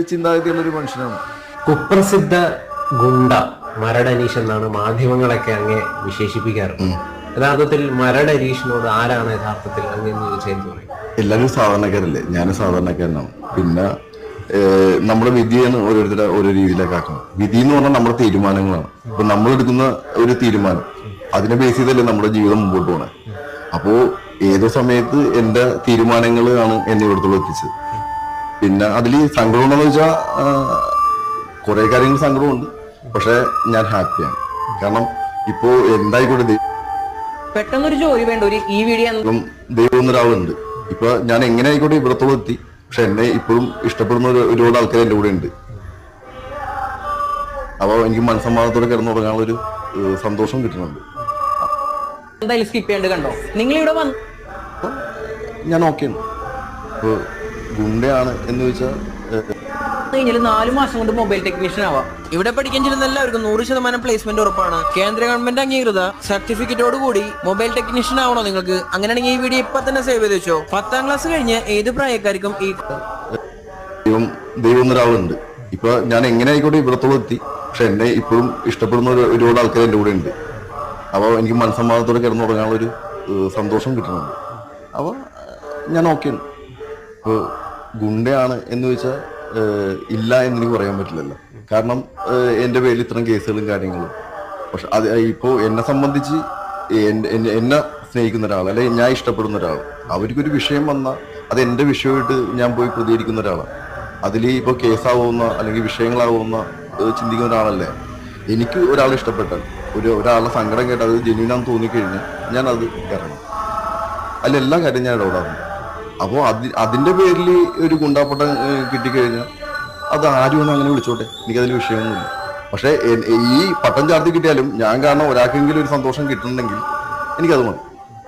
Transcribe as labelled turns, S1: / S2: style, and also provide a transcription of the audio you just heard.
S1: ചിന്താഗതിയുള്ള ഒരു മനുഷ്യനാണ്.
S2: കുപ്രസിദ്ധ ഗുണ്ട മരടനീഷ് എന്നാണ് മാധ്യമങ്ങളൊക്കെ അങ്ങേ വിശേഷിപ്പിക്കാറുണ്ട്. യഥാർത്ഥത്തിൽ മരടനീഷിനോട് ആരാണ് യഥാർത്ഥത്തിൽ അങ്ങെന്ന് ചോദിച്ചാൽ പറയും?
S1: എല്ലാവരും സാധാരണക്കാരല്ലേ, ഞാനും സാധാരണക്കാരനാണ്. പിന്നെ നമ്മുടെ വിധിയാണ് ഓരോരുത്തരുടെ ഓരോ രീതിയിലേക്ക് ആക്കണം. വിധി എന്ന് പറഞ്ഞാൽ നമ്മുടെ തീരുമാനങ്ങളാണ്. ഇപ്പൊ നമ്മൾ എടുക്കുന്ന ഒരു തീരുമാനം, അതിനെ ബേസ് ചെയ്തല്ലേ നമ്മുടെ ജീവിതം മുമ്പോട്ട് പോകണേ. അപ്പോ ഏതോ സമയത്ത് എന്റെ തീരുമാനങ്ങളാണ് എന്നെ ഇവിടത്തോളം എത്തിച്ചത്. പിന്നെ അതിൽ സങ്കടമുണ്ടെന്ന് വെച്ചാൽ കുറെ കാര്യങ്ങൾ സങ്കടമുണ്ട്, പക്ഷെ ഞാൻ ഹാപ്പിയാണ്. കാരണം ഇപ്പോ എന്തായിക്കോട്ടെ,
S3: പെട്ടെന്നൊരു ജോലി വേണ്ട ഒരു ഈ വീഡിയോ
S1: ദൈവം എന്നൊരാളുണ്ട്. ഇപ്പൊ ഞാൻ എങ്ങനെ ആയിക്കോട്ടെ ഇവിടത്തോളം എത്തി, പക്ഷെ എന്നെ ഇപ്പോഴും ഇഷ്ടപ്പെടുന്ന ഒരുപാട് ആൾക്കാർ എന്റെ കൂടെ ഉണ്ട്. അപ്പൊ എനിക്ക് മനസ്സമാധാനത്തോടെ കിടന്നുറങ്ങാനുള്ള ഒരു സന്തോഷം കിട്ടുന്നുണ്ട്.
S3: എന്തായാലും സ്കിപ്പ് ചെയ്യാണ്ട് കണ്ടോ നിങ്ങൾ ഇവിടെ വന്നു.
S1: ഞാൻ ഓക്കെയാണ്. ഇപ്പൊ ഗുണ്ടയാണ് എന്ന് ചോദിച്ചാൽ
S3: 4 മാസം കൊണ്ട് മൊബൈൽ ടെക്നീഷ്യൻ ആവാം. ഇവിടെ പഠിക്കാൻ ചെല്ലുന്ന എല്ലാവർക്കും 100% പ്ലേസ്മെന്റ് ഉറപ്പാണ്. കേന്ദ്ര ഗവൺമെന്റ് അംഗീകൃത സർട്ടിഫിക്കറ്റോട് കൂടി മൊബൈൽ ടെക്നീഷ്യൻ ആവണോ നിങ്ങൾക്ക്? അങ്ങനെയാണെങ്കിൽ ഈ വീഡിയോ ഇപ്പൊ തന്നെ സേവ് ചെയ്ത് വെച്ചോ. 10ാം ക്ലാസ് കഴിഞ്ഞ് ഏത് പ്രായക്കാർക്കും ഈ
S1: ദൈവം എന്നൊരാളുണ്ട്. ഇപ്പൊ ഞാൻ എങ്ങനെ ആയിക്കോട്ടെ ഇവിടത്തോളം എത്തി, പക്ഷെ എന്നെ ഇപ്പോഴും ഇഷ്ടപ്പെടുന്ന ഒരുപാട് ആൾക്കാർ എന്റെ കൂടെ ഉണ്ട്. അപ്പോൾ എനിക്ക് മനസ്സമാധാനത്തോടെ കിടന്നുറങ്ങാനുള്ള ഒരു സന്തോഷം കിട്ടുന്നുണ്ട്. അപ്പോൾ ഞാൻ ഓക്കെയാണ്. ഇപ്പോൾ ഗുണ്ടയാണ് എന്ന് ചോദിച്ചാൽ ഇല്ല എന്നെനിക്ക് പറയാൻ പറ്റില്ലല്ലോ. കാരണം എൻ്റെ പേരിൽ ഇത്തരം കേസുകളും കാര്യങ്ങളും. പക്ഷെ അത് ഇപ്പോൾ എന്നെ സംബന്ധിച്ച് എന്നെ സ്നേഹിക്കുന്ന ഒരാൾ, അല്ലെങ്കിൽ ഞാൻ ഇഷ്ടപ്പെടുന്ന ഒരാൾ, അവർക്കൊരു വിഷയം വന്നാൽ അത് എൻ്റെ വിഷയമായിട്ട് ഞാൻ പോയി പ്രതികരിക്കുന്ന ഒരാളാണ്. അതിൽ ഇപ്പോൾ കേസാവുന്ന അല്ലെങ്കിൽ വിഷയങ്ങളാവുന്ന ചിന്തിക്കുന്ന ഒരാളല്ലേ. എനിക്ക് ഒരാളെ ഇഷ്ടപ്പെട്ടാൽ, ഒരാളുടെ സങ്കടം കേട്ട് അത് ജെന്യൂനാന്ന് തോന്നിക്കഴിഞ്ഞാൽ ഞാൻ അത് ഇറങ്ങും. അതിലെല്ലാ കാര്യം ഞാൻ ഇടപെടാറുണ്ട്. അപ്പോൾ അതിൻ്റെ പേരിൽ ഒരു ഗുണ്ടാപ്പട്ടം കിട്ടിക്കഴിഞ്ഞാൽ അത് ആരും ഒന്ന് അങ്ങനെ വിളിച്ചോട്ടെ, എനിക്കതിൽ വിഷയമൊന്നുമില്ല. പക്ഷേ ഈ പട്ടം ചാർത്തി കിട്ടിയാലും ഞാൻ കാരണം ഒരാൾക്കെങ്കിലും ഒരു സന്തോഷം കിട്ടുന്നുണ്ടെങ്കിൽ എനിക്കത് മതി.